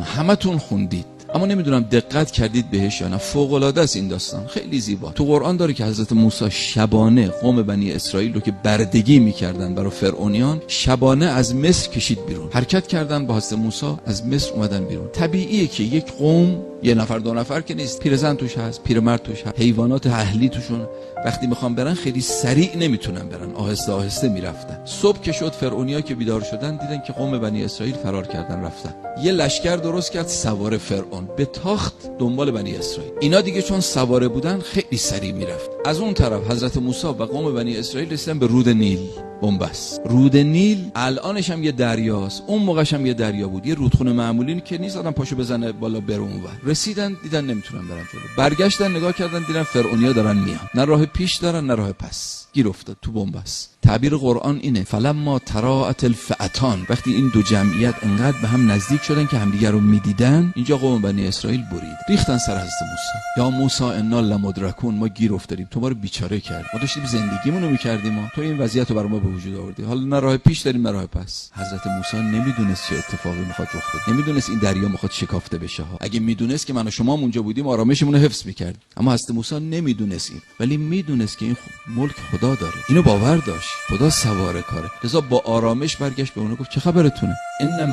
همتون خوندید، اما نمیدونم دقت کردید بهش یا نه. فوق العاده است این داستان، خیلی زیبا. تو قرآن داره که حضرت موسی شبانه قوم بنی اسرائیل رو که بردگی میکردن برای فرعونیان، شبانه از مصر کشید بیرون. حرکت کردن با حضرت موسی از مصر اومدن بیرون. طبیعیه که یک قوم یه نفر دو نفر که نیست، پیرزن توش هست، پیرمرد توش هست، حیوانات اهلی توشون، وقتی میخوان برن خیلی سریع نمیتونن برن، آهسته آهسته میرفتن. صبح که شد فرعونیا که بیدار شدن دیدن که قوم بنی اسرائیل فرار کردن رفتن. یه لشکر درست کرد سوار فرعون به تاخت دنبال بنی اسرائیل. اینا دیگه چون سواره بودن خیلی سریع میرفت. از اون طرف حضرت موسی و قوم بنی اسرائیل رسیدن به رود نیل، بنبست. رود نیل الانش هم یه دریاست، اون موقعش هم یه دریا بود، یه رودخونه معمولی که نیست آدم پاشو بزنه بالا بره اونور. رسیدن دیدن نمیتونن برن جلو، برگشتن نگاه کردن دیدن فرعونیا دارن میان، نه راه پیش دارن نه راه پس، گیر افتاد تو بنبست. تعبیر قرآن اینه فلما تراءت الفئتان، وقتی این دو جمعیت انقدر به هم نزدیک شدن که همدیگر رو میدیدن، اینجا قوم بنی اسرائیل برید، ریختن سر حضرت موسی. یا موسی انا لمدرکون، ما گیر افتادیم، تو ما رو بیچاره کرد، ما داشتیم زندگیمونو میکردیم، تو این وضعیت رو برای ما به وجود آوردی، حالا نه راه پیش داریم نه راه پس. حضرت موسی نمیدونست چه اتفاقی میخواد رخ بده، نمیدونست این دریا میخواد شکافته بشه ها. اگه میدونست که من و شما اونجا بودیم آرامشمون رو حفظ میکرد، اما حضرت موسی نمیدونست این، ولی میدونست که این ملک خدا داره، اینو باور داشت، خدا سوار کاره. لذا با آرامش برگشت به اونها گفت چه خبرتونه؟ ان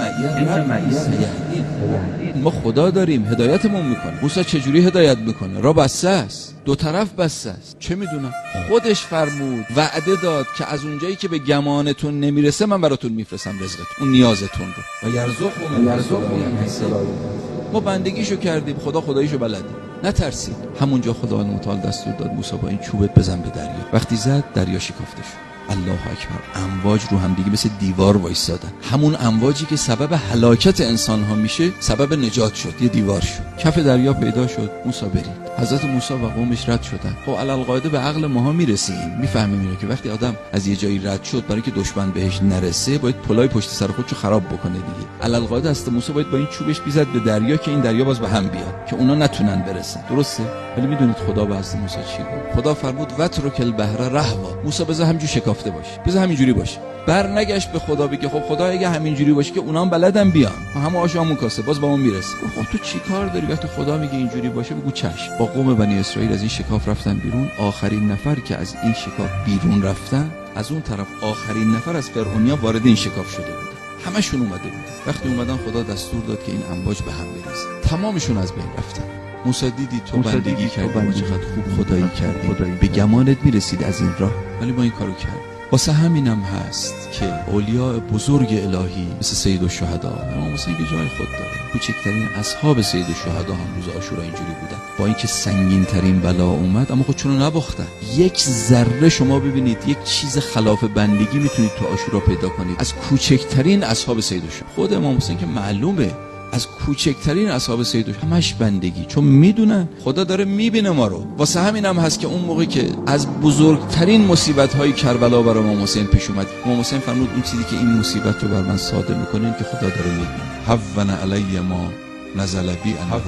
معی سیهدین، ما خدا داریم هدایتمون میکنه. موسی چجوری هدایت میکنه؟ راه بسته است، دو طرف بسته است، چه میدونم. خودش فرمود، وعده داد که از اونجایی که به گمانتون نمیرسه من براتون میفرستم رزقتون، اون نیازتون رو. و یرزقهم. ما بندگیشو کردیم، خدا خداییشو بلده، نترسید. همونجا خدا متعال دستور داد موسی با این چوبت بزن به دریا. وقتی زد دریا شکافته شد. الله اکبر. امواج رو هم دیگه مثل دیوار وایسادن، همون امواجی که سبب هلاکت انسان ها میشه سبب نجات شد، یه دیوار شد. کف دریا پیدا شد، موسی برید. حضرت موسی و قومش رد شدن. خب علالقاعده به عقل ماها میرسیم، میفهمیم اینو که وقتی آدم از یه جایی رد شد برای که دشمن بهش نرسه باید پلای پشت سر خودشو خراب بکنه دیگه. علالقاعده حضرت موسی باید با این چوبش بیزد به دریا که این دریا باز به هم بیاد که اونا نتونن برسن، درسته؟ ولی میدونید خدا به حضرت موسی چی گفت؟ خدا فرمود وترک البحر رهوا، موسی بذار همینجوری شکافته باشه، بذار همینجوری باشه. برنگشت به خدا بگه خب خدا اگه همینجوری باشه که اونام بلدن بیان، همه آشامون کاسه باز با ما میرسه. خب تو چیکار داری وقتی خدا میگه اینجوری باشه؟ بگو چشم. با قوم بنی اسرائیل از این شکاف رفتن بیرون. آخرین نفر که از این شکاف بیرون رفتن، از اون طرف آخرین نفر از فرعونیا وارد این شکاف شده بود. همشون اومده بود. وقتی اومدن خدا دستور داد که این امواج به هم بریزه، تمامشون از بین رفتن. موسی دیدی تو بندگی کردی، چقدر خوب خدایی کردی، به گمانت میرسید از این راه، ولی ما این کارو کردیم. واسه همینم هست که اولیاء بزرگ الهی مثل سید الشهدا، امام حسین که جای خود داره، کوچکترین اصحاب سید الشهدا هم روز عاشورا اینجوری بودن. با اینکه سنگین ترین بلا اومد اما خودشونو نباختن. یک ذره شما ببینید یک چیز خلاف بندگی میتونید تو عاشورا پیدا کنید از کوچکترین اصحاب سید الشهدا. خود امام حسین که معلومه از کوچکترین اصحاب سید همش بندگی، چون میدونن خدا داره میبینه ما رو. واسه همین هم هست که اون موقع که از بزرگترین مصیبت های کربلا برای امام حسین پیش اومد، امام حسین فرمود این چیزی که این مصیبت رو بر من صادر میکنه این که خدا داره میبینه. هون علی ما نزل بی انه